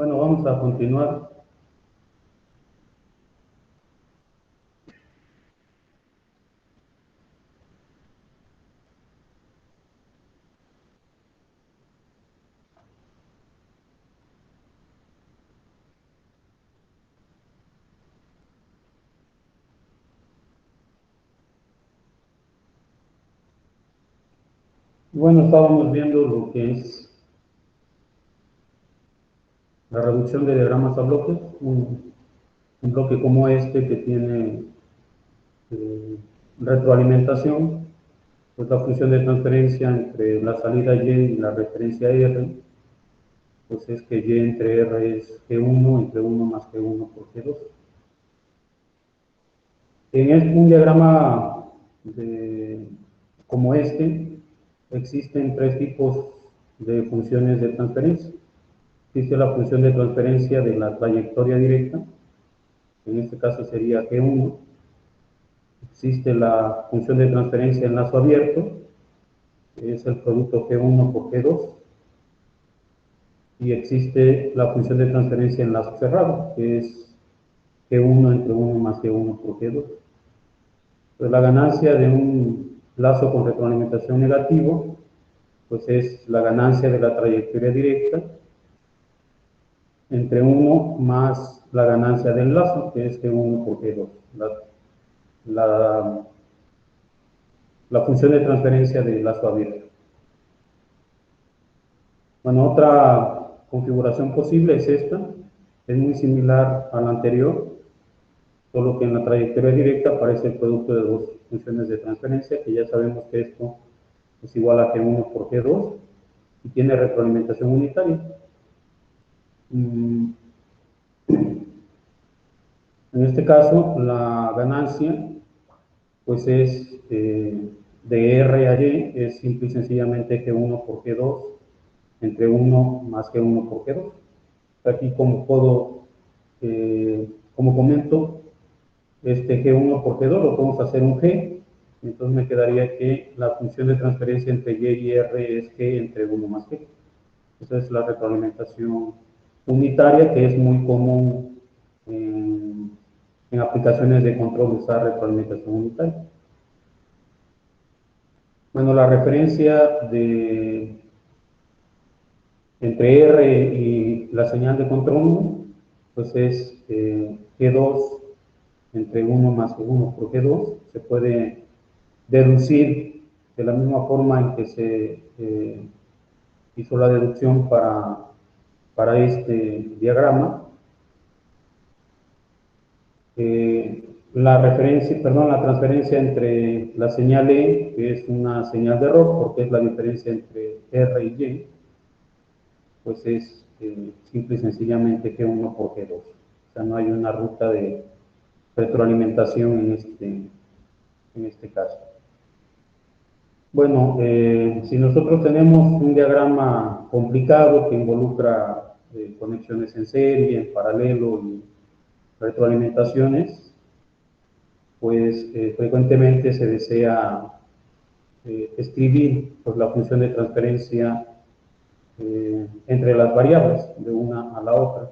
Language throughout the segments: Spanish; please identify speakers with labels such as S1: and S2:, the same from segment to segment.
S1: Bueno, vamos a continuar. Bueno, estábamos viendo lo que es la reducción de diagramas a bloques, un bloque como este que tiene retroalimentación, pues la función de transferencia entre la salida Y y la referencia R, pues es que Y entre R es G1 entre 1 más G1 por G2. En un diagrama como este, existen tres tipos de funciones de transferencia. Existe la función de transferencia de la trayectoria directa, en este caso sería G1. Existe la función de transferencia en lazo abierto, que es el producto G1 por G2. Y existe la función de transferencia en lazo cerrado, que es G1 entre 1 más G1 por G2. Pues la ganancia de un lazo con retroalimentación negativo, pues es la ganancia de la trayectoria directa entre 1 más la ganancia del lazo, que es G1 por G2. La función de transferencia de lazo abierto. Bueno, otra configuración posible es esta. Es muy similar a la anterior, solo que en la trayectoria directa aparece el producto de dos funciones de transferencia, que ya sabemos que esto es igual a G1 por G2 y tiene retroalimentación unitaria. En este caso, la ganancia pues es de R a Y, es simple y sencillamente G1 por G2 entre 1 más G1 por G2. Aquí como comento, este G1 por G2 lo podemos hacer un G, entonces me quedaría que la función de transferencia entre Y y R es G entre 1 más G. Esa es la retroalimentación unitaria, que es muy común en aplicaciones de control usar retroalimentación unitaria. Bueno, la referencia entre R y la señal de control, pues es G2 entre 1 más G1 por G2. Se puede deducir de la misma forma en que se hizo la deducción para este diagrama. La transferencia entre la señal E, que es una señal de error, porque es la diferencia entre R y Y, pues es simple y sencillamente G1 por G2. O sea, no hay una ruta de retroalimentación en este caso. Bueno, si nosotros tenemos un diagrama complicado que involucra conexiones en serie, en paralelo y retroalimentaciones, pues frecuentemente se desea escribir pues, la función de transferencia entre las variables de una a la otra.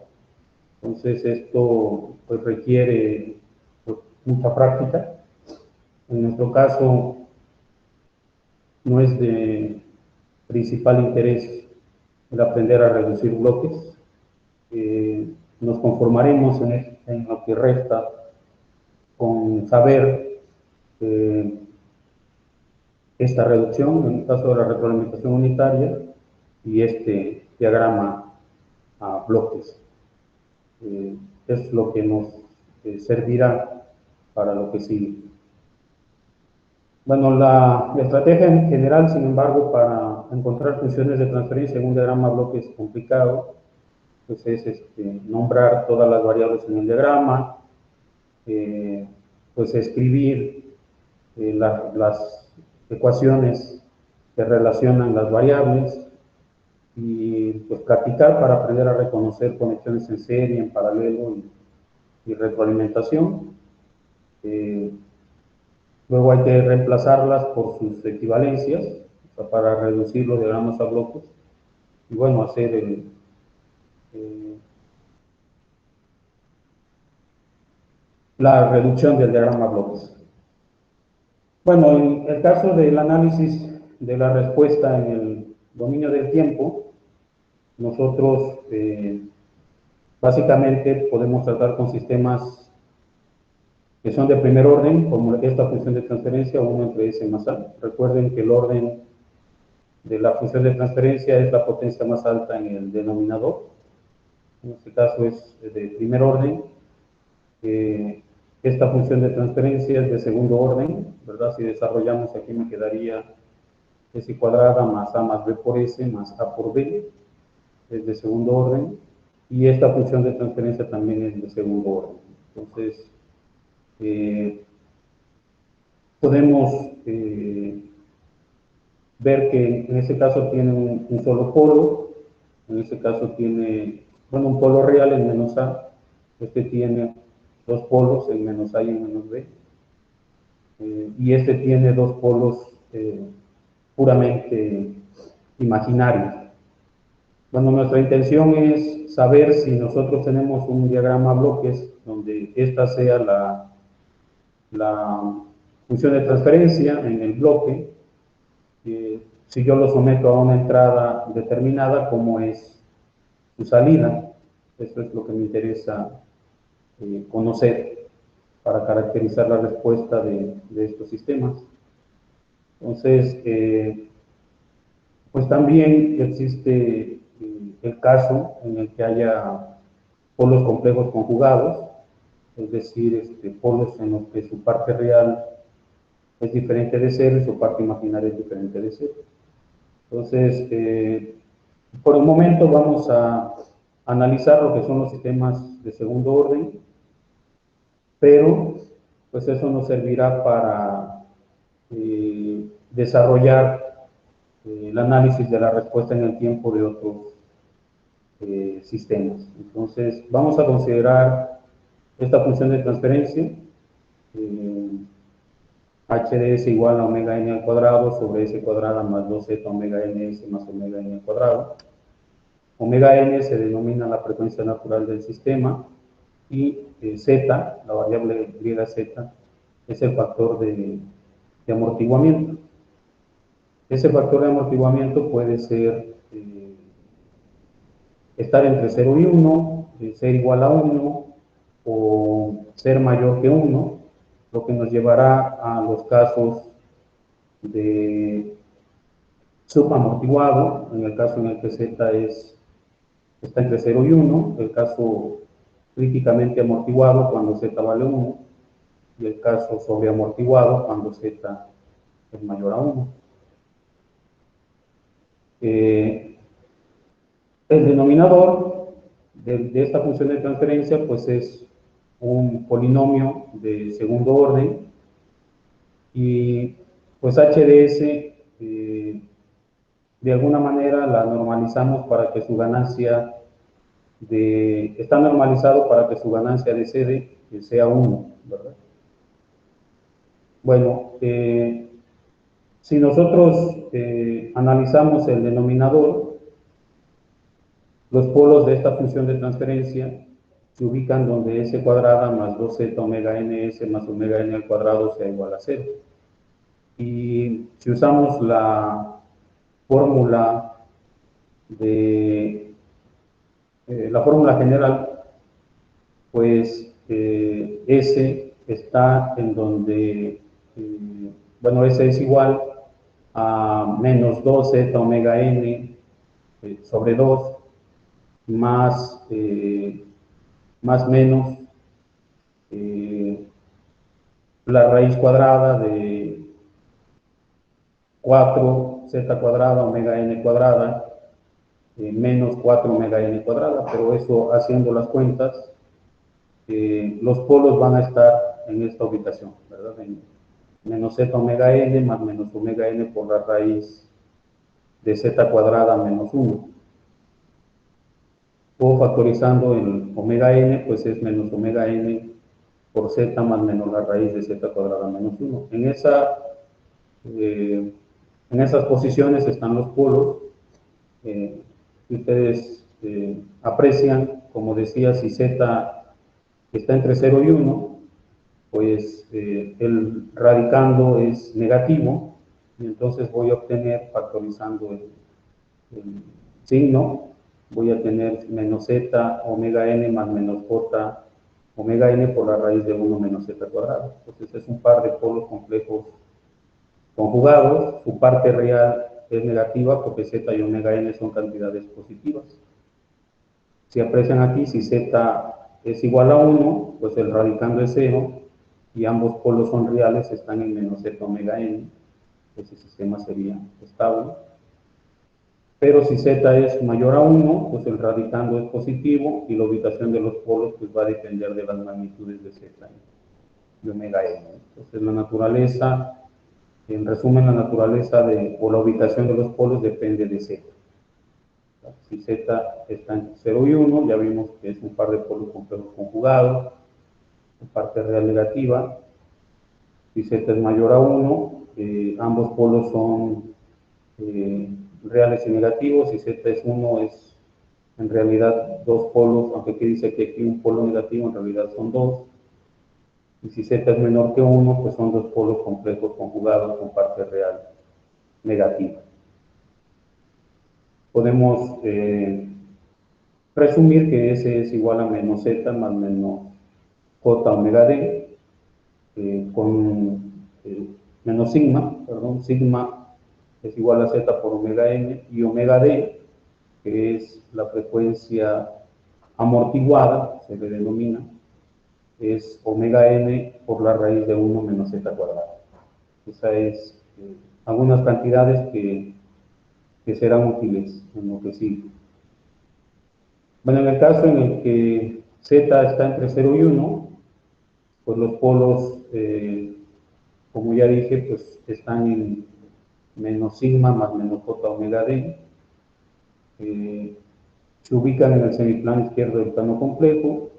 S1: Entonces esto pues, requiere pues, mucha práctica. En nuestro caso no es de principal interés el aprender a reducir bloques. Nos conformaremos en lo que resta con saber esta reducción, en el caso de la retroalimentación unitaria, y este diagrama a bloques. Es lo que nos servirá para lo que sigue. Bueno, la estrategia en general, sin embargo, para encontrar funciones de transferencia en un diagrama a bloques complicado, pues es nombrar todas las variables en el diagrama, pues escribir las ecuaciones que relacionan las variables y pues practicar para aprender a reconocer conexiones en serie, en paralelo y retroalimentación. Luego hay que reemplazarlas por sus equivalencias, o sea, para reducir los diagramas a bloques y bueno, hacer la reducción del diagrama bloques. Bueno, en el caso del análisis de la respuesta en el dominio del tiempo, nosotros básicamente podemos tratar con sistemas que son de primer orden, como esta función de transferencia 1 entre S más A. Recuerden que el orden de la función de transferencia es la potencia más alta en el denominador. En este caso es de primer orden. Esta función de transferencia es de segundo orden, ¿verdad? Si desarrollamos aquí me quedaría S cuadrada más A más B por S más A por B, es de segundo orden. Y esta función de transferencia también es de segundo orden. Entonces, podemos ver que en este caso tiene un solo polo, en este caso tiene, bueno, un polo real en menos A, este tiene dos polos, en menos A y en menos B, y este tiene dos polos puramente imaginarios. Bueno, nuestra intención es saber si nosotros tenemos un diagrama bloques donde esta sea la función de transferencia en el bloque, si yo lo someto a una entrada determinada, ¿cómo es su salida? Esto es lo que me interesa conocer para caracterizar la respuesta de estos sistemas. Entonces, pues también existe el caso en el que haya polos complejos conjugados, es decir, polos en los que su parte real es diferente de cero y su parte imaginaria es diferente de cero. Entonces, por el momento vamos a analizar lo que son los sistemas de segundo orden, pero pues eso nos servirá para desarrollar el análisis de la respuesta en el tiempo de otros sistemas. Entonces, vamos a considerar esta función de transferencia, h de s igual a omega n al cuadrado sobre s cuadrada más 2z omega ns más omega n al cuadrado. Omega n se denomina la frecuencia natural del sistema y z, la variable griega z, es el factor de amortiguamiento. Ese factor de amortiguamiento puede ser estar entre 0 y 1, ser igual a 1 o ser mayor que 1, lo que nos llevará a los casos de subamortiguado, en el caso en el que z está entre 0 y 1, el caso críticamente amortiguado cuando z vale 1, y el caso sobreamortiguado cuando z es mayor a 1. El denominador de esta función de transferencia pues es un polinomio de segundo orden, y pues h de s de alguna manera la normalizamos para que su ganancia está normalizado para que su ganancia de CD sea 1, ¿verdad? Bueno, si nosotros analizamos el denominador, los polos de esta función de transferencia se ubican donde s cuadrada más 2z omega ns más omega n al cuadrado sea igual a 0. Y si usamos la fórmula la fórmula general, pues S está en donde, bueno, S es igual a menos 2z omega n sobre 2 más menos la raíz cuadrada de 4z cuadrada omega n cuadrada menos 4 omega n cuadrada, pero eso haciendo las cuentas, los polos van a estar en esta ubicación, ¿verdad? En menos z omega n más menos omega n por la raíz de z cuadrada menos 1. O factorizando el omega n, pues es menos omega n por z más menos la raíz de z cuadrada menos 1. En esas posiciones están los polos. Ustedes aprecian, como decía, si z está entre 0 y 1, pues el radicando es negativo, y entonces voy a obtener, factorizando el signo, voy a tener menos z omega n más menos j omega n por la raíz de 1 menos z cuadrado. Entonces es un par de polos complejos conjugados, su parte real es negativa porque z y omega n son cantidades positivas. Si aprecian aquí, si z es igual a 1, pues el radicando es 0, y ambos polos son reales, están en menos z omega n, ese sistema sería estable. Pero si z es mayor a 1, pues el radicando es positivo, y la ubicación de los polos pues va a depender de las magnitudes de z y omega n. Entonces la naturaleza, en resumen, la naturaleza o la ubicación de los polos depende de z. Si z está entre 0 y 1, ya vimos que es un par de polos complejos conjugados, parte real negativa. Si z es mayor a 1, ambos polos son reales y negativos. Si z es 1, es en realidad dos polos, aunque aquí dice que aquí un polo negativo, en realidad son dos. Y si z es menor que 1, pues son dos polos complejos conjugados con parte real negativa. Podemos resumir que S es igual a menos Z más menos J omega D, con menos sigma, perdón, sigma es igual a Z por omega N, y omega D, que es la frecuencia amortiguada, se le denomina, es omega N por la raíz de 1 menos Z cuadrado. Esa es algunas cantidades que serán útiles en lo que sigue. Bueno, en el caso en el que Z está entre 0 y 1, pues los polos, como ya dije, pues están en menos sigma más menos j omega d. Se ubican en el semiplano izquierdo del plano complejo.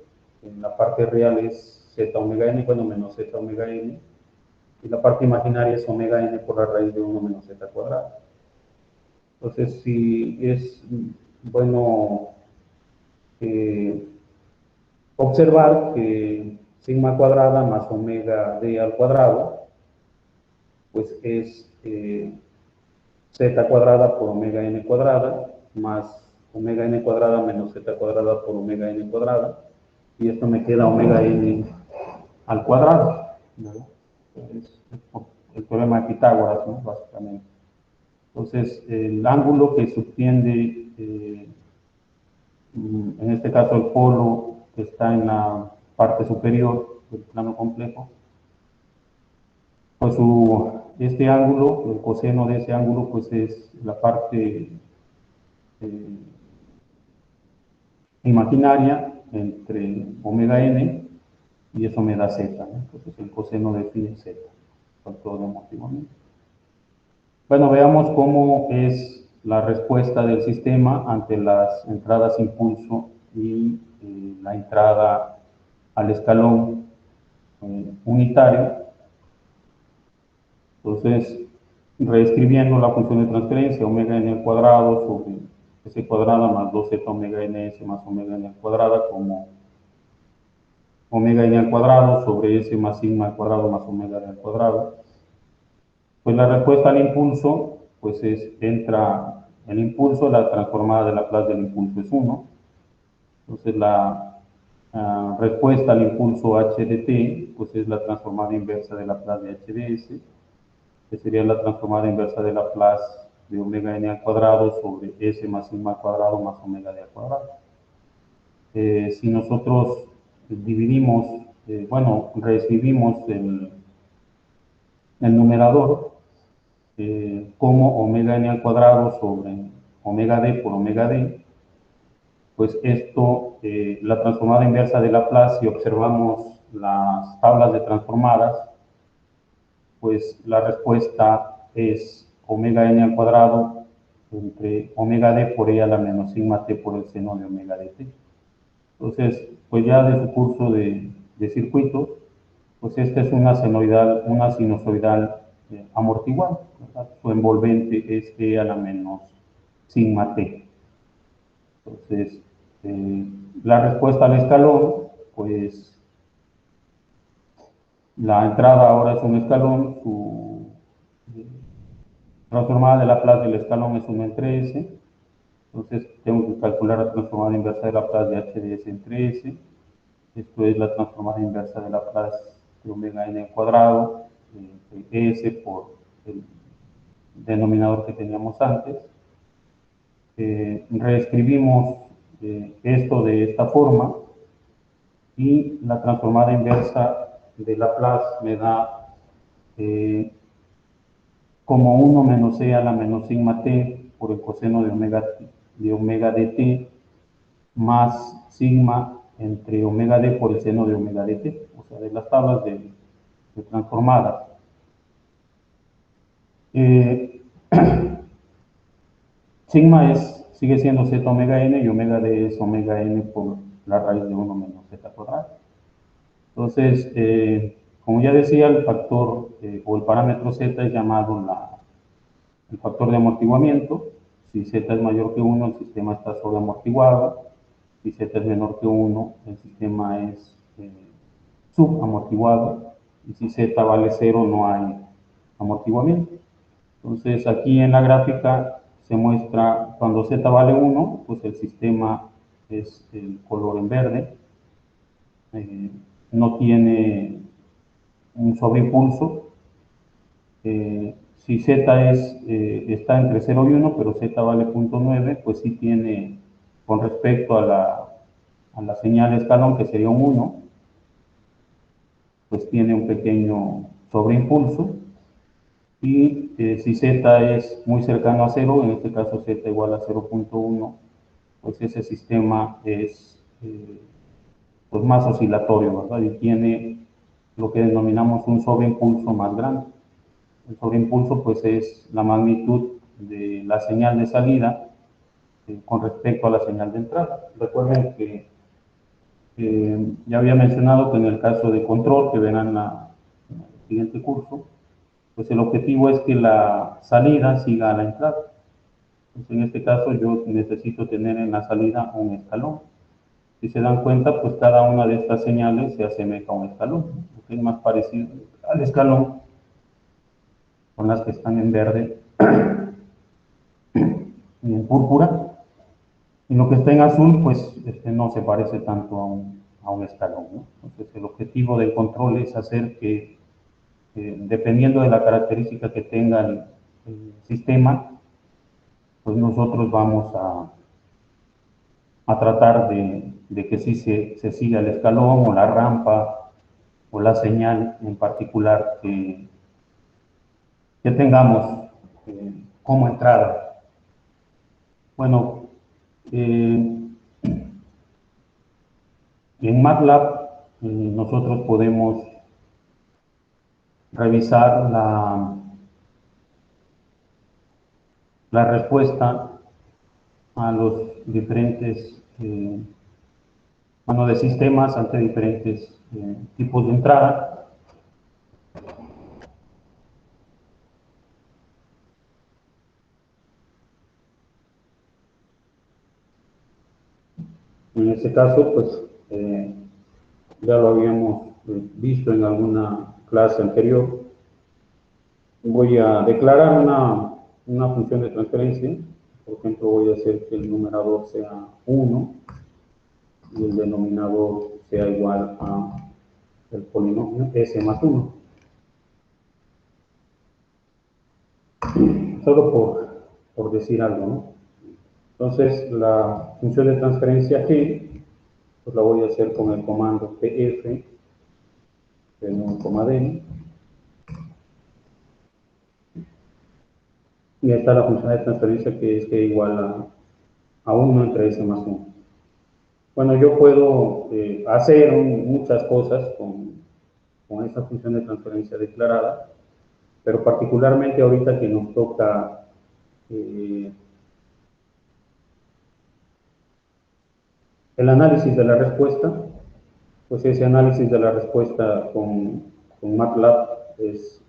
S1: En la parte real es z omega n, bueno, menos z omega n. Y la parte imaginaria es omega n por la raíz de 1 menos z cuadrado. Entonces, si es bueno observar que sigma cuadrada más omega d al cuadrado, pues es z cuadrada por omega n cuadrada más omega n cuadrada menos z cuadrada por omega n cuadrada, y esto me queda omega n al cuadrado, ¿no? Es el teorema de Pitágoras, ¿no? Básicamente. Entonces, el ángulo que subtiende, en este caso el polo que está en la parte superior del plano complejo, pues este ángulo, el coseno de ese ángulo, pues es la parte imaginaria entre omega n, y eso me da z, ¿no? Entonces el coseno de phi es z, por todo lo motivo. Bueno, veamos cómo es la respuesta del sistema ante las entradas impulso y la entrada al escalón unitario. Entonces, reescribiendo la función de transferencia, omega n al cuadrado sobre s cuadrada más 2z omega ns más omega n al cuadrada, como omega n al cuadrado sobre s más sigma al cuadrado más omega n al cuadrado. Pues la respuesta al impulso, pues entra el impulso, la transformada de Laplace del impulso es 1. Entonces la respuesta al impulso h de t, pues es la transformada inversa de Laplace de h de s, que sería la transformada inversa de Laplace de omega n al cuadrado sobre s más sigma al cuadrado más omega d al cuadrado. Si nosotros dividimos, bueno, reescribimos el numerador como omega n al cuadrado sobre omega d por omega d, pues esto, la transformada inversa de Laplace, si observamos las tablas de transformadas, pues la respuesta es omega n al cuadrado entre omega d por e a la menos sigma t por el seno de omega dt. Entonces, pues ya de su curso de circuitos, pues esta es una sinusoidal amortiguada, ¿verdad? Su envolvente es e a la menos sigma t. Entonces, la respuesta al escalón, pues La entrada ahora es un escalón, su transformada de Laplace del escalón es 1 entre S, entonces tengo que calcular la transformada inversa de Laplace de h de s entre s. Esto es la transformada inversa de Laplace de omega n al cuadrado, de s por el denominador que teníamos antes. Reescribimos esto de esta forma y la transformada inversa de Laplace me da como 1 menos e a la menos sigma t por el coseno de omega dt más sigma entre omega d por el seno de omega dt, o sea, de las tablas de transformadas. Sigma sigue siendo z omega n y omega d es omega n por la raíz de 1 menos z cuadrado. Entonces, como ya decía, el factor o el parámetro z es llamado el factor de amortiguamiento. Si z es mayor que 1, el sistema está sobreamortiguado. Si z es menor que 1, el sistema es subamortiguado. Y si z vale 0, no hay amortiguamiento. Entonces, aquí en la gráfica se muestra cuando z vale 1, pues el sistema es el color en verde. No tiene un sobreimpulso. Si z está entre 0 y 1, pero z vale 0.9, pues sí tiene, con respecto a la señal de escalón, que sería un 1, pues tiene un pequeño sobreimpulso. Y si z es muy cercano a 0, en este caso z igual a 0.1, pues ese sistema es pues más oscilatorio, ¿verdad? Y tiene lo que denominamos un sobreimpulso más grande. El sobreimpulso pues es la magnitud de la señal de salida con respecto a la señal de entrada. Recuerden que ya había mencionado que en el caso de control, que verán en el siguiente curso, pues el objetivo es que la salida siga a la entrada. Entonces, en este caso yo necesito tener en la salida un escalón. Si se dan cuenta, pues cada una de estas señales se asemeja a un escalón, que es más parecido al escalón con las que están en verde y en púrpura. Y lo que está en azul, pues no se parece tanto a un escalón, ¿no? Entonces, el objetivo del control es hacer que, dependiendo de la característica que tenga el sistema, pues nosotros vamos a tratar de que sí se siga el escalón o la rampa o la señal en particular que tengamos como entrada. Bueno, en MATLAB nosotros podemos revisar la respuesta a los diferentes de sistemas ante diferentes tipos de entrada. En este caso, pues ya lo habíamos visto en alguna clase anterior. Voy a declarar una función de transferencia. Por ejemplo, voy a hacer que el numerador sea 1 y el denominador sea igual a el polinomio s más 1. Solo por decir algo, ¿no? Entonces, la función de transferencia g, pues la voy a hacer con el comando pf, en un coma d. Y esta es la función de transferencia que es g igual a 1 entre s más 1. Bueno, yo puedo hacer muchas cosas con esta función de transferencia declarada, pero particularmente ahorita que nos toca el análisis de la respuesta, pues ese análisis de la respuesta con MATLAB es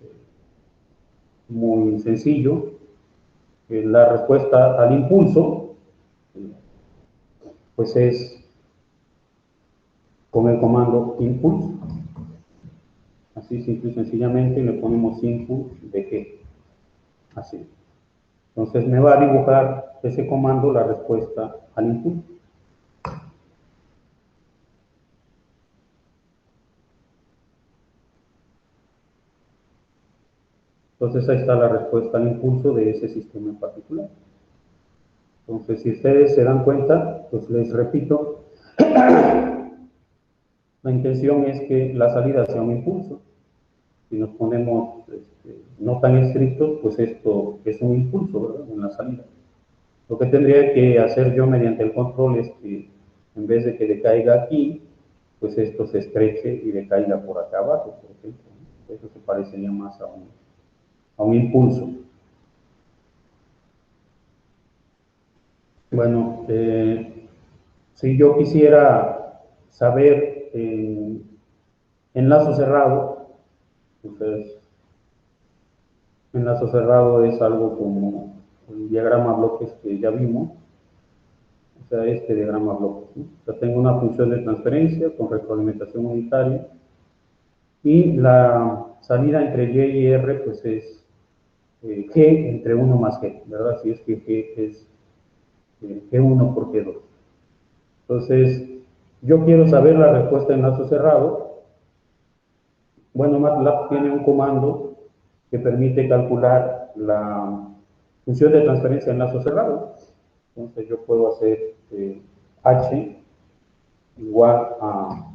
S1: muy sencillo. La respuesta al impulso, pues es con el comando impulse. así simple y sencillamente, y le ponemos input de G, así. Entonces me va a dibujar ese comando la respuesta al input. Entonces ahí está la respuesta al impulso de ese sistema en particular. Entonces, si ustedes se dan cuenta, pues les repito, la intención es que la salida sea un impulso. Si nos ponemos no tan estrictos, pues esto es un impulso, ¿verdad?, en la salida. Lo que tendría que hacer yo mediante el control es que en vez de que decaiga aquí, pues esto se estreche y decaiga por acá abajo, por ejemplo. Eso se parecería más a un impulso. Bueno, si yo quisiera saber enlazo cerrado, entonces enlazo cerrado es algo como el diagrama bloques que ya vimos, o sea, este diagrama bloques, ¿no? O sea, tengo una función de transferencia con retroalimentación unitaria y la salida entre Y y R pues es G entre 1 más G, ¿verdad? Si es que G es G1 por G2. Entonces, yo quiero saber la respuesta en enlazo cerrado. Bueno, MATLAB tiene un comando que permite calcular la función de transferencia en enlazo cerrado. Entonces yo puedo hacer H igual a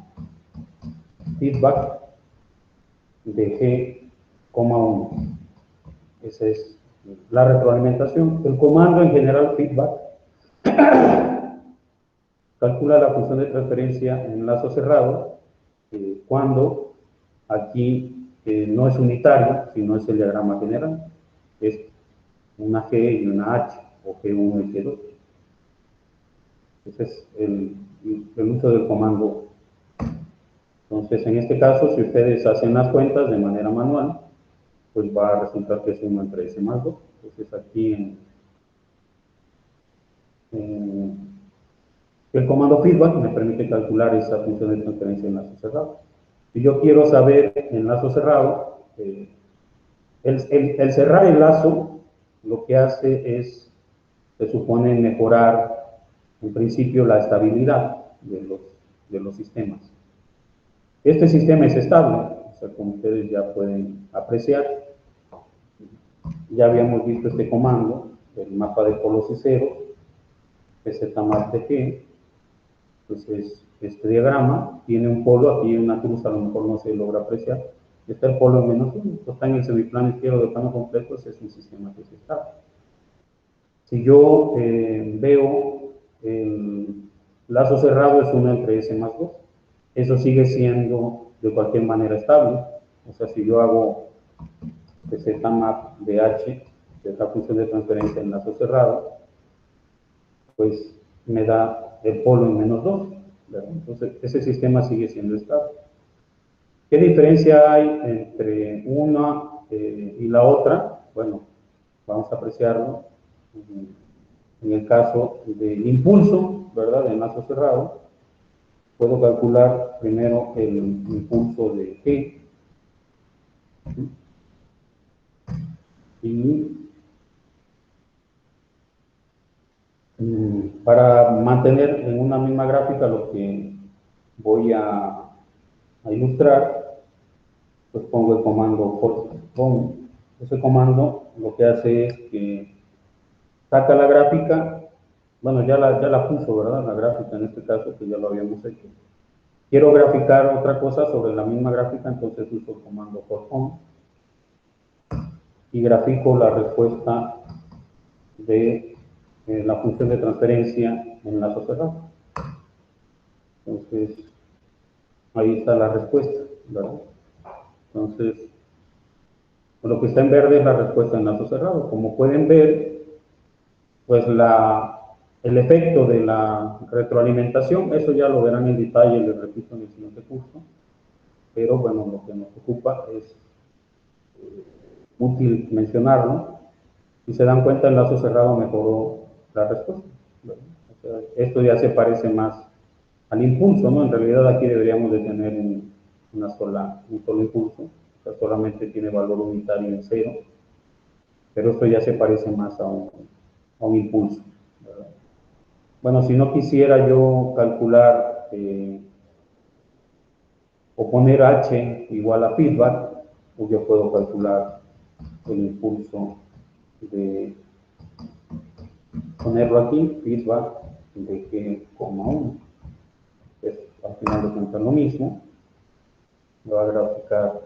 S1: feedback de G,1. Esa es la retroalimentación. El comando en general feedback calcula la función de transferencia en enlazo cerrado cuando aquí no es unitario, sino es el diagrama general. Es una G y una H, o G1 y G2. Ese es el uso del comando. Entonces, en este caso, si ustedes hacen las cuentas de manera manual, pues va a resultar que es 1 entre S más 2. Entonces, aquí el comando feedback me permite calcular esa función de transferencia en enlazo cerrado. Si yo quiero saber enlazo cerrado, el cerrar el lazo lo que hace es, se supone, mejorar en principio la estabilidad de los sistemas. Este sistema es estable, o sea, como ustedes ya pueden apreciar, ya habíamos visto este comando, el mapa de polos y ceros, ZMAP de G. Entonces, este diagrama tiene un polo, aquí una cruz, a lo mejor no se logra apreciar, está el polo en menos 1, está en el semiplano izquierdo de plano completo, ese es un sistema que es estable. Si yo veo el lazo cerrado es 1 entre S más 2, eso sigue siendo de cualquier manera estable. O sea, si yo hago ZMAP de H, de esta función de transferencia en lazo cerrado, pues me da el polo en menos 2, ¿verdad? Entonces, ese sistema sigue siendo estable. ¿Qué diferencia hay entre una y la otra? Bueno, vamos a apreciarlo en el caso del impulso, ¿verdad?, de enlazo cerrado. Puedo calcular primero el impulso de G y para mantener en una misma gráfica lo que voy a ilustrar, pues pongo el comando force. Ese comando lo que hace es que saca la gráfica, bueno, ya la puso, ¿verdad?, la gráfica en este caso, que ya lo habíamos hecho. Quiero graficar otra cosa sobre la misma gráfica, entonces uso el comando force y grafico la respuesta de la función de transferencia en enlazo cerrado. Entonces, ahí está la respuesta, ¿verdad? Entonces, lo que está en verde es la respuesta en enlazo cerrado. Como pueden ver, pues el efecto de la retroalimentación, eso ya lo verán en detalle, les repito, en el siguiente curso, pero bueno, lo que nos ocupa es útil mencionarlo. Si se dan cuenta, el lazo cerrado mejoró la respuesta. O sea, esto ya se parece más al impulso, ¿no? En realidad aquí deberíamos de tener un un solo impulso, o sea, solamente tiene valor unitario en 0, pero esto ya se parece más a un impulso, ¿verdad? Bueno, si no quisiera yo calcular o poner h igual a feedback, pues yo puedo calcular el impulso de ponerlo aquí, feedback de G,1, que es al final de cuentas lo mismo. Me va a graficar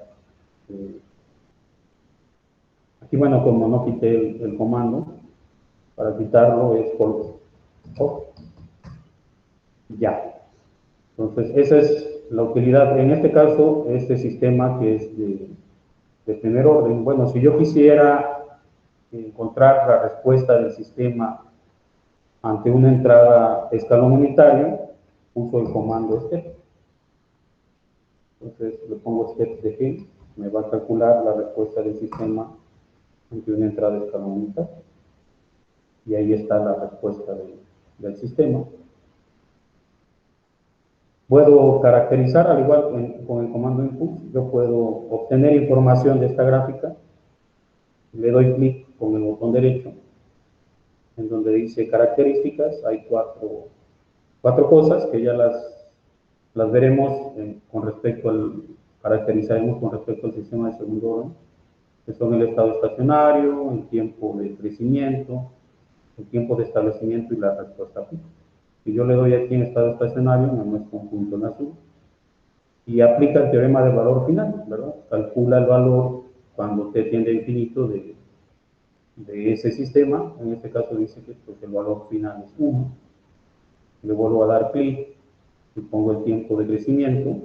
S1: aquí, bueno, como no quité el comando, para quitarlo es por ya. Entonces, esa es la utilidad. En este caso, este sistema que es de primer orden. Bueno, si yo quisiera encontrar la respuesta del sistema ante una entrada escalón unitario, uso el comando step. Entonces, le pongo step de G, me va a calcular la respuesta del sistema ante una entrada escalón unitario. Y ahí está la respuesta del sistema. Puedo caracterizar, al igual con el comando input, yo puedo obtener información de esta gráfica. Le doy clic con el botón derecho, en donde dice características. Hay cuatro cosas que ya las veremos con respecto caracterizaremos con respecto al sistema de segundo orden, que son el estado estacionario, el tiempo de crecimiento, el tiempo de establecimiento y la respuesta pico. Si yo le doy aquí en estado estacionario, me muestra un punto en azul y aplica el teorema del valor final, ¿verdad? Calcula el valor cuando t tiende a infinito de ese sistema. En este caso dice que pues, el valor final es 1. Le vuelvo a dar clic y pongo el tiempo de crecimiento,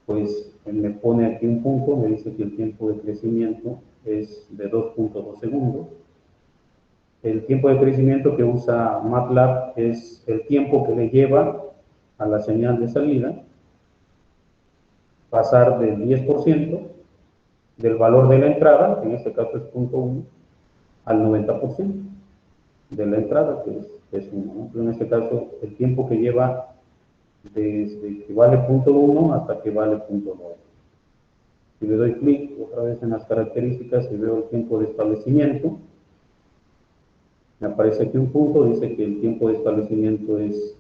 S1: pues él me pone aquí un punto, me dice que el tiempo de crecimiento es de 2.2 segundos. El tiempo de crecimiento que usa MATLAB es el tiempo que le lleva a la señal de salida pasar del 10% del valor de la entrada, que en este caso es 0.1, al 90% de la entrada, que es 1, ¿no? Pero en este caso, el tiempo que lleva desde que vale 0.1 hasta que vale 0.9. Si le doy clic otra vez en las características y veo el tiempo de establecimiento, me aparece aquí un punto, dice que el tiempo de establecimiento es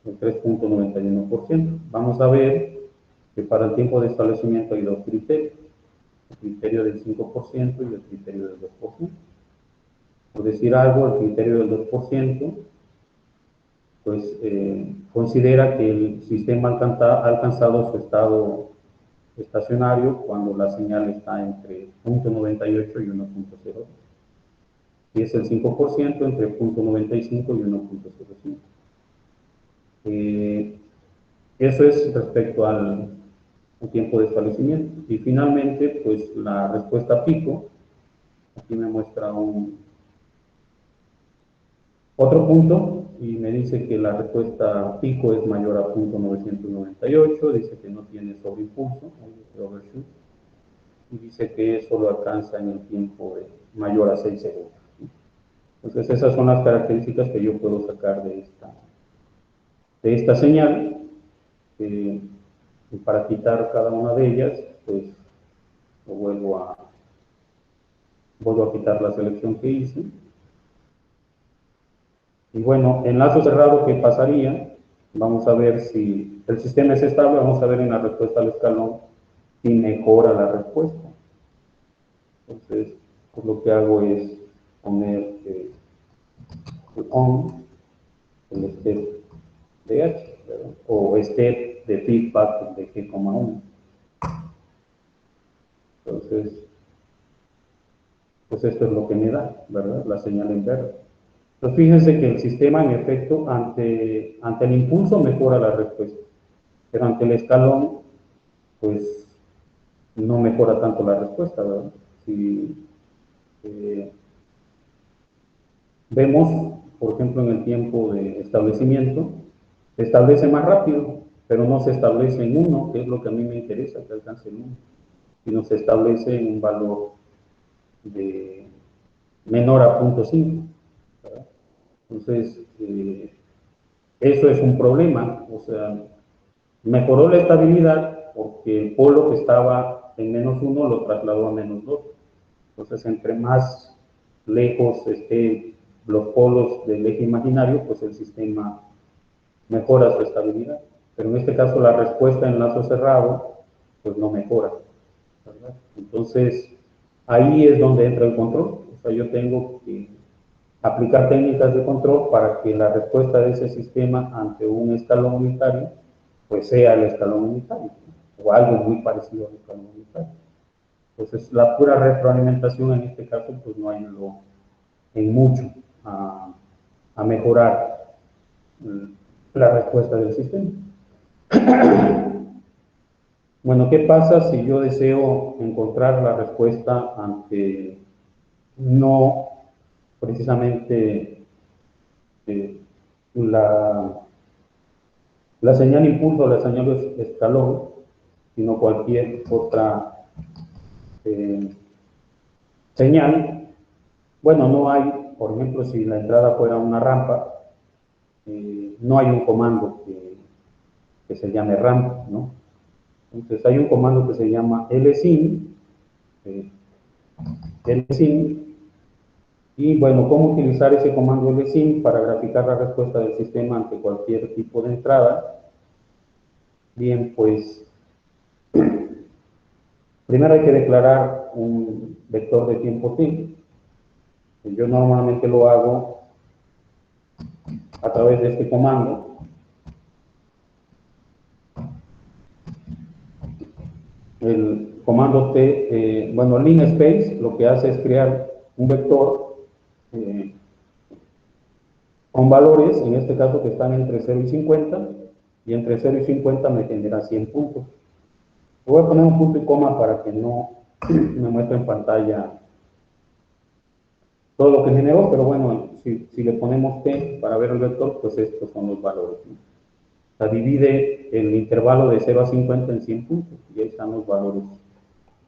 S1: el 3.91%. Vamos a ver que para el tiempo de establecimiento hay dos criterios, el criterio del 5% y el criterio del 2%. Por decir algo, el criterio del 2%, pues considera que el sistema ha alcanzado su estado estacionario cuando la señal está entre 0.98 y 1.02. Y es el 5% entre 0.95 y 1.05. Eso es respecto al tiempo de establecimiento. Y finalmente, pues la respuesta pico, aquí me muestra otro punto y me dice que la respuesta pico es mayor a 0.998, dice que no tiene sobreimpulso, overshoot, y dice que eso lo alcanza en el tiempo mayor a 6 segundos. Entonces esas son las características que yo puedo sacar de esta señal. Y para quitar cada una de ellas, pues vuelvo a quitar la selección que hice. Y bueno, en lazo cerrado, ¿qué pasaría? Vamos a ver si el sistema es estable, vamos a ver en la respuesta al escalón si mejora la respuesta. Entonces, pues lo que hago es poner el on, el step de h, ¿verdad? O step de feedback de G,1. Entonces, pues esto es lo que me da, ¿verdad? La señal en verde. Entonces, fíjense que el sistema, en efecto, ante el impulso mejora la respuesta, pero ante el escalón, pues no mejora tanto la respuesta, ¿verdad? Si vemos, por ejemplo, en el tiempo de establecimiento, se establece más rápido, pero no se establece en 1, que es lo que a mí me interesa, que alcance en 1, sino se establece en un valor de menor a 0.5, ¿verdad? Entonces, eso es un problema, o sea, mejoró la estabilidad, porque el polo que estaba en -1 lo trasladó a -2. Entonces, entre más lejos estén los polos del eje imaginario, pues el sistema mejora su estabilidad. Pero en este caso la respuesta en lazo cerrado, pues no mejora, ¿verdad? Entonces, ahí es donde entra el control. O sea, yo tengo que aplicar técnicas de control para que la respuesta de ese sistema ante un escalón unitario, pues sea el escalón unitario, ¿no? O algo muy parecido al escalón unitario. Entonces, la pura retroalimentación en este caso, pues no hay en mucho a mejorar la respuesta del sistema. Bueno, ¿qué pasa si yo deseo encontrar la respuesta ante no precisamente la, la señal impulso o la señal escalón, sino cualquier otra señal? Bueno, no hay, por ejemplo, si la entrada fuera una rampa, no hay un comando que se llame rampa, ¿no? Entonces hay un comando que se llama lsin, lsin, y bueno, ¿cómo utilizar ese comando lsin para graficar la respuesta del sistema ante cualquier tipo de entrada? Bien, pues primero hay que declarar un vector de tiempo t. Yo normalmente lo hago a través de este comando. El comando t, bueno, linspace lo que hace es crear un vector con valores, en este caso que están entre 0 y 50, y entre 0 y 50 me genera 100 puntos. Voy a poner un punto y coma para que no me muestre en pantalla todo lo que generó, pero bueno, si le ponemos t para ver el vector, pues estos son los valores, ¿no? O sea, divide el intervalo de 0 a 50 en 100 puntos, y ahí están los valores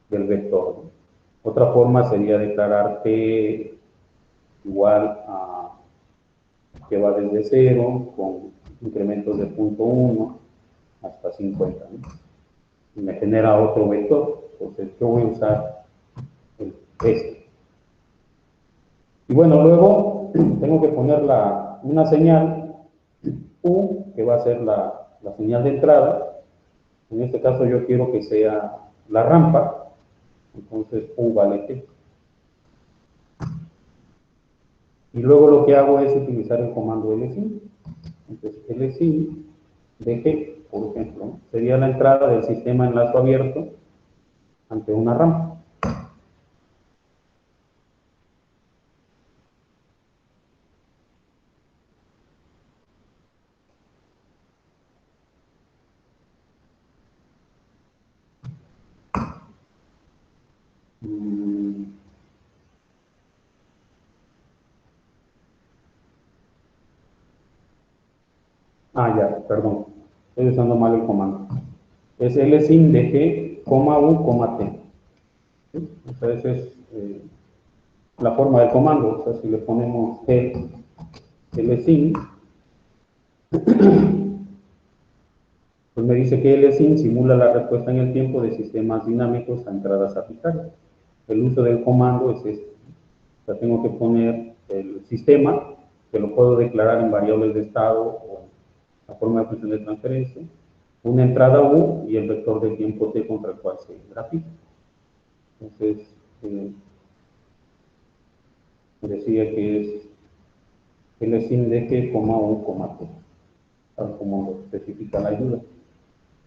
S1: del vector, ¿no? Otra forma sería declarar t igual a que va desde 0 con incrementos de 0.1 hasta 50, ¿no? Y me genera otro vector. Entonces yo voy a usar este. Y bueno, luego tengo que poner una señal U, que va a ser la señal de entrada. En este caso yo quiero que sea la rampa, entonces U vale T. Y luego lo que hago es utilizar el comando lsin. Entonces lsin de G, por ejemplo, ¿no? Sería la entrada del sistema en lazo abierto ante una rampa. Ya, perdón. Estoy usando mal el comando. Es lsin de G, U, T. ¿Sí? O sea, esa es la forma del comando. O sea, si le ponemos G, lsin, pues me dice que lsin simula la respuesta en el tiempo de sistemas dinámicos a entradas arbitrarias. El uso del comando es este. O sea, tengo que poner el sistema, que lo puedo declarar en variables de estado o la forma de función de transferencia, una entrada U y el vector de tiempo t contra el cual se grafica. Entonces, decía que es lsin de G, U, T, tal como lo especifica la ayuda.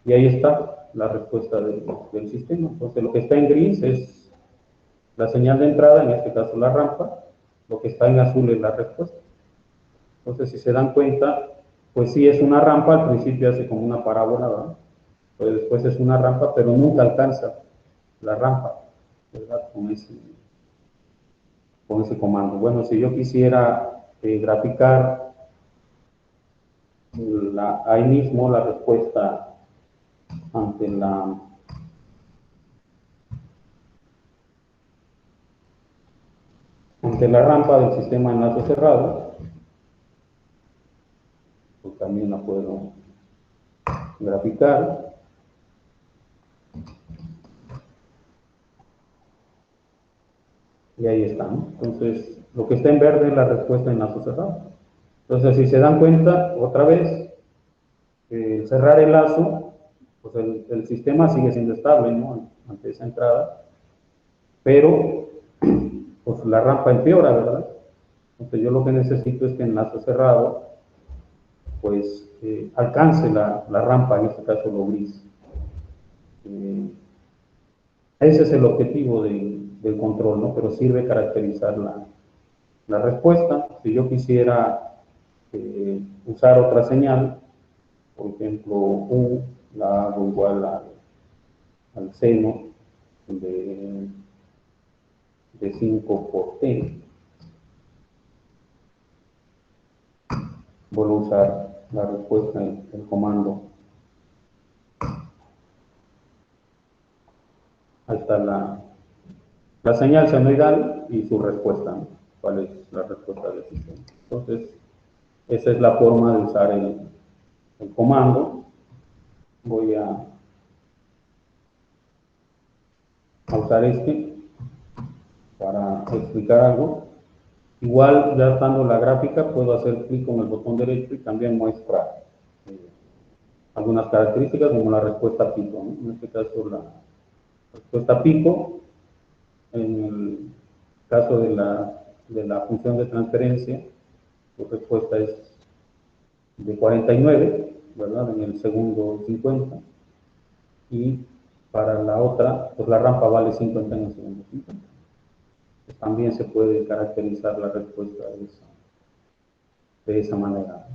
S1: Y ahí está la respuesta del sistema. Entonces, lo que está en gris es la señal de entrada, en este caso la rampa. Lo que está en azul es la respuesta. Entonces, si se dan cuenta, pues sí es una rampa, al principio hace como una parábola, ¿verdad? Pues después es una rampa, pero nunca alcanza la rampa, ¿verdad? Con ese comando. Bueno, si yo quisiera graficar ahí mismo la respuesta ante la rampa del sistema enlace cerrado, pues también la puedo graficar. y ahí está, ¿no? Entonces, lo que está en verde es la respuesta en lazo cerrado. Entonces, si se dan cuenta, otra vez, cerrar el lazo, pues el sistema sigue siendo estable, ¿no? Ante esa entrada, pero pues la rampa empeora, ¿verdad? Entonces yo lo que necesito es que en lazo cerrado, pues alcance la rampa, en este caso lo gris. Ese es el objetivo del control, ¿no? Pero sirve caracterizar la respuesta. Si yo quisiera usar otra señal, por ejemplo, U, la hago igual al seno de 5 por T. Vuelvo a usar la respuesta en el comando. Ahí está la señal senoidal y su respuesta, ¿no? ¿Cuál es la respuesta del sistema? Entonces, esa es la forma de usar el comando. Voy a usar este para explicar algo. Igual, ya estando la gráfica, puedo hacer clic con el botón derecho y también muestra algunas características como la respuesta pico, ¿no? En este caso, la respuesta pico, en el caso de la función de transferencia, su respuesta es de 49, ¿verdad? En el segundo 50. Y para la otra, pues la rampa vale 50 en el segundo 50. Pues también se puede caracterizar la respuesta de esa manera.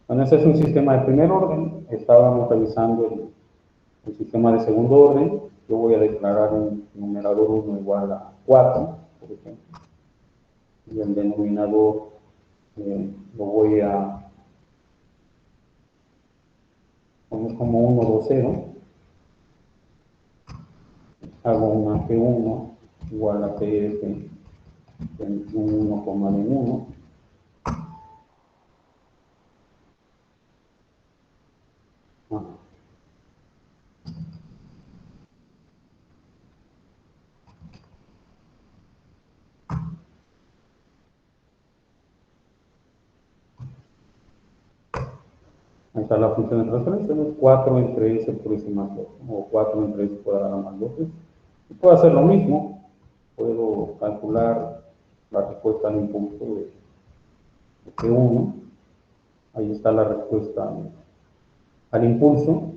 S1: Bueno, ese es un sistema de primer orden. Estábamos revisando el sistema de segundo orden. Yo voy a declarar un numerador 1 igual a 4, por ejemplo. Y el denominador lo voy a poner como 1, 2, 0. Hago una P1 igual a PF en un 1,1. Ahí está la función de transferencia, ¿no? 4 entre S por S más 2, o 4 entre S cuadrado más 2. Y puedo hacer lo mismo, puedo calcular la respuesta al impulso de P1, ahí está la respuesta al impulso.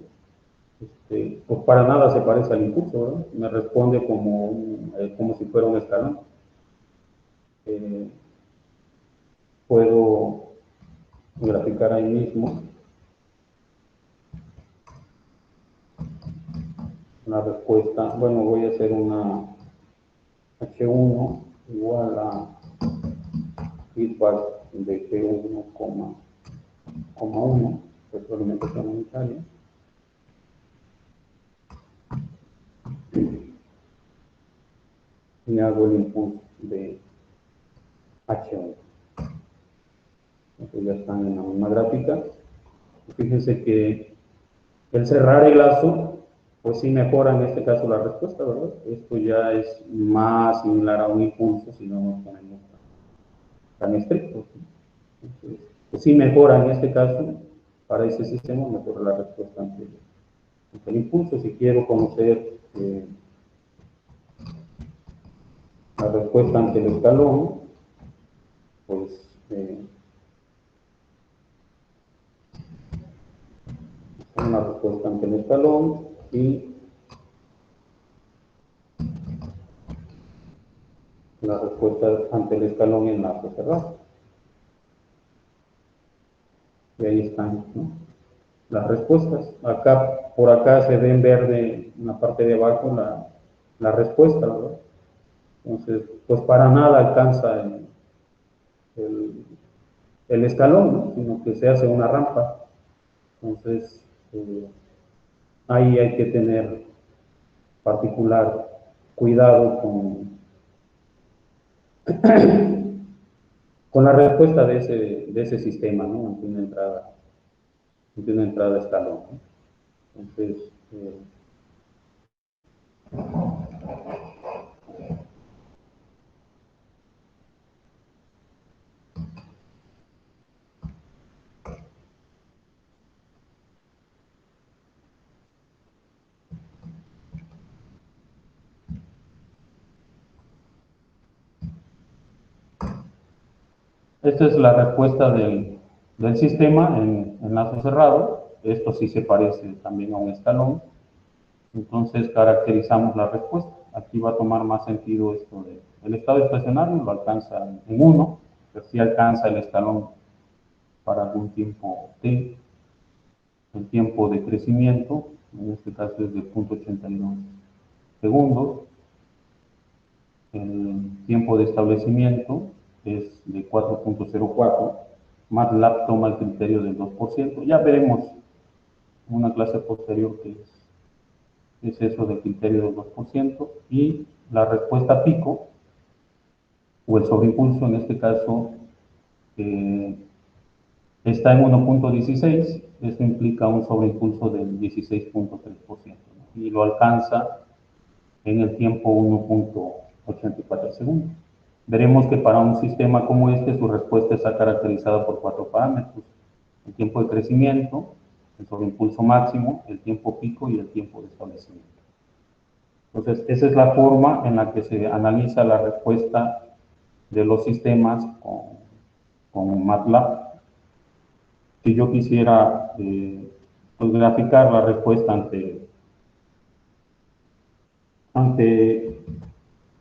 S1: Pues para nada se parece al impulso, ¿verdad? Me responde como si fuera un escalón. Puedo graficar ahí mismo una respuesta. Bueno, voy a hacer una H1 igual a feedback de G1, 1, retroalimentación unitaria. Y hago el impulso de H1. Entonces ya están en la misma gráfica. Fíjense que el cerrar el lazo, pues sí mejora en este caso la respuesta, ¿verdad? Esto ya es más similar a un impulso si no nos ponemos tan estrictos. Entonces, pues sí mejora en este caso, para ese sistema mejora la respuesta ante el impulso. Si quiero conocer la respuesta ante el escalón, pues una respuesta ante el escalón y la respuesta ante el escalón en lazo cerrado. Y ahí están, ¿no? Las respuestas. Acá, por acá se ve en verde en la parte de abajo la respuesta, ¿verdad? Entonces, pues para nada alcanza el escalón, ¿no? Sino que se hace una rampa. Entonces, ahí hay que tener particular cuidado con la respuesta de ese sistema, ¿no? Ante una entrada escalón, ¿no? Entonces, Esta es la respuesta del sistema en enlace cerrado. Esto sí se parece también a un escalón. Entonces caracterizamos la respuesta. Aquí va a tomar más sentido esto de el estado estacionario, lo alcanza en 1, pero sí alcanza el escalón para algún tiempo t. El tiempo de crecimiento, en este caso es de 0.82 segundos. El tiempo de establecimiento es de 4.04. MATLAB toma el criterio del 2%. Ya veremos en una clase posterior que es eso del criterio del 2%. Y la respuesta pico, o el sobreimpulso en este caso, eh, está en 1.16. Esto implica un sobreimpulso del 16.3%, ¿no? Y lo alcanza en el tiempo 1.84 segundos. Veremos que para un sistema como este su respuesta está caracterizada por 4 parámetros: el tiempo de crecimiento, el sobreimpulso máximo, el tiempo pico y el tiempo de establecimiento. Entonces, esa es la forma en la que se analiza la respuesta de los sistemas con MATLAB. Si yo quisiera pues, graficar la respuesta ante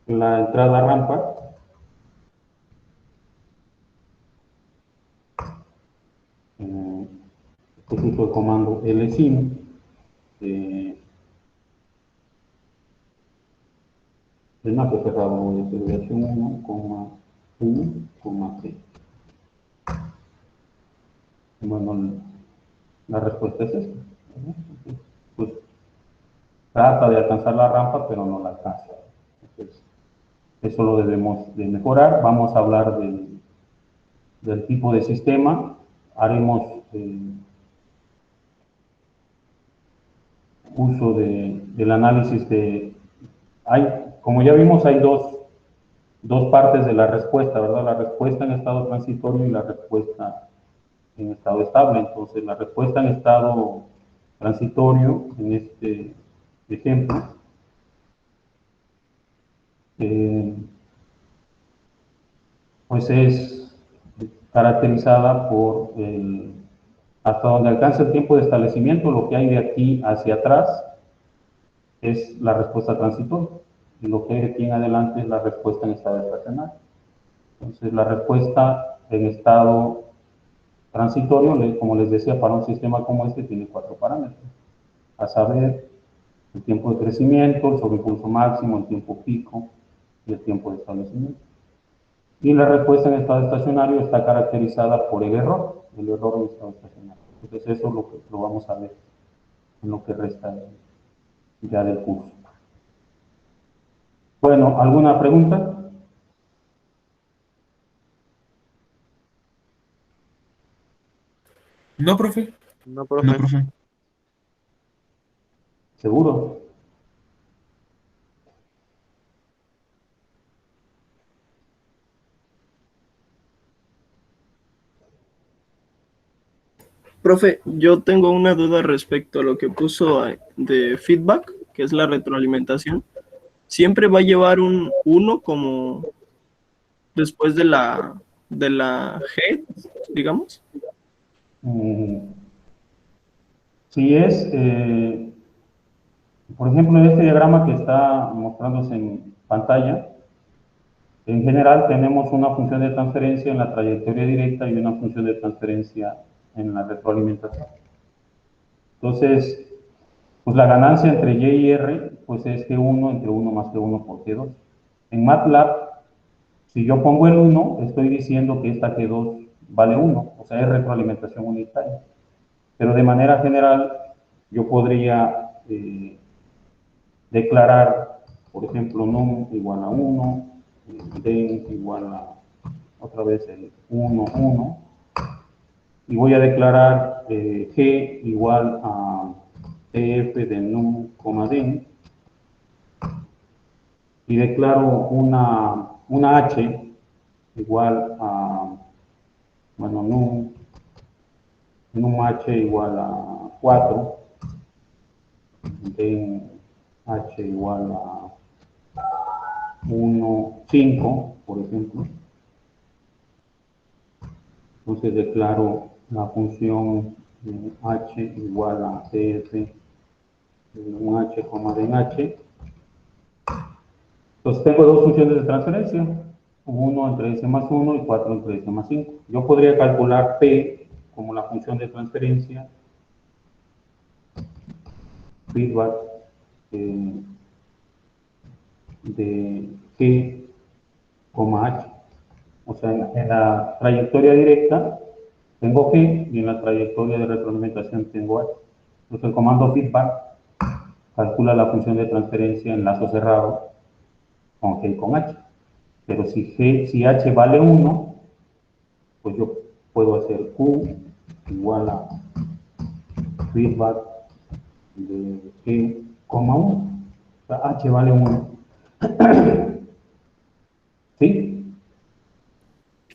S1: la entrada rampa, pues uso el comando lsim, el mapa cerrado de segregación 1,1,3. Bueno, la respuesta es esta, ¿no? Pues trata de alcanzar la rampa, pero no la alcanza. Entonces, eso lo debemos de mejorar. Vamos a hablar del tipo de sistema. Haremos uso del análisis como ya vimos, hay dos partes de la respuesta, ¿verdad? La respuesta en estado transitorio y la respuesta en estado estable. Entonces, la respuesta en estado transitorio, en este ejemplo, eh, pues es caracterizada por hasta donde alcanza el tiempo de establecimiento, lo que hay de aquí hacia atrás es la respuesta transitoria, y lo que hay de aquí en adelante es la respuesta en estado estacionario. Entonces, la respuesta en estado transitorio, como les decía, para un sistema como este tiene 4 parámetros, a saber, el tiempo de crecimiento, el sobreimpulso máximo, el tiempo pico y el tiempo de establecimiento. Y la respuesta en estado estacionario está caracterizada por el error en estado estacionario. Entonces eso es lo que lo vamos a ver en lo que resta ya del curso. Bueno, ¿alguna pregunta?
S2: No, profe.
S3: No,
S2: No,
S3: profe.
S2: profe.
S1: ¿Seguro?
S3: Profe, yo tengo una duda respecto a lo que puso de feedback, que es la retroalimentación. ¿Siempre va a llevar un 1 como después de la G, digamos?
S1: Si es, por ejemplo, en este diagrama que está mostrándose en pantalla, en general tenemos una función de transferencia en la trayectoria directa y una función de transferencia en la retroalimentación. Entonces, pues la ganancia entre y y r pues es G1 entre 1 más G1 por G2. En MATLAB, si yo pongo el 1, estoy diciendo que esta G2 vale 1, o sea, es retroalimentación unitaria. Pero de manera general, yo podría declarar, por ejemplo, num igual a 1, den igual a otra vez el 1, 1, y voy a declarar G igual a TF de num, den, y declaro una H igual a, bueno, num H igual a 4, den H igual a 1, 5, por ejemplo. Entonces declaro la función h igual a df un h, d en h. Entonces tengo dos funciones de transferencia, 1 entre s más 1 y 4 entre s más 5. Yo podría calcular p como la función de transferencia, feedback de g, h. O sea, en la trayectoria directa tengo g y en la trayectoria de retroalimentación tengo h. Entonces el comando feedback calcula la función de transferencia en lazo cerrado con g y con h. Pero si h vale 1, pues yo puedo hacer q igual a feedback de g, 1. O sea, h vale 1. ¿Sí?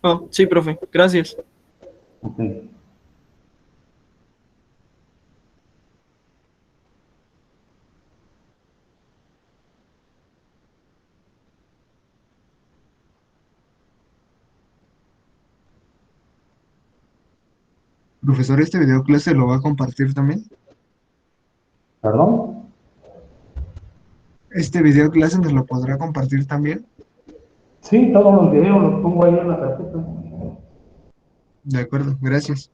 S3: Oh, sí, profe, gracias.
S1: Ok.
S2: Profesor, ¿este video clase lo va a compartir también?
S1: ¿Perdón?
S2: ¿Este video clase nos lo podrá compartir también?
S1: Sí, todos los videos los pongo ahí en la carpeta.
S2: De acuerdo, gracias.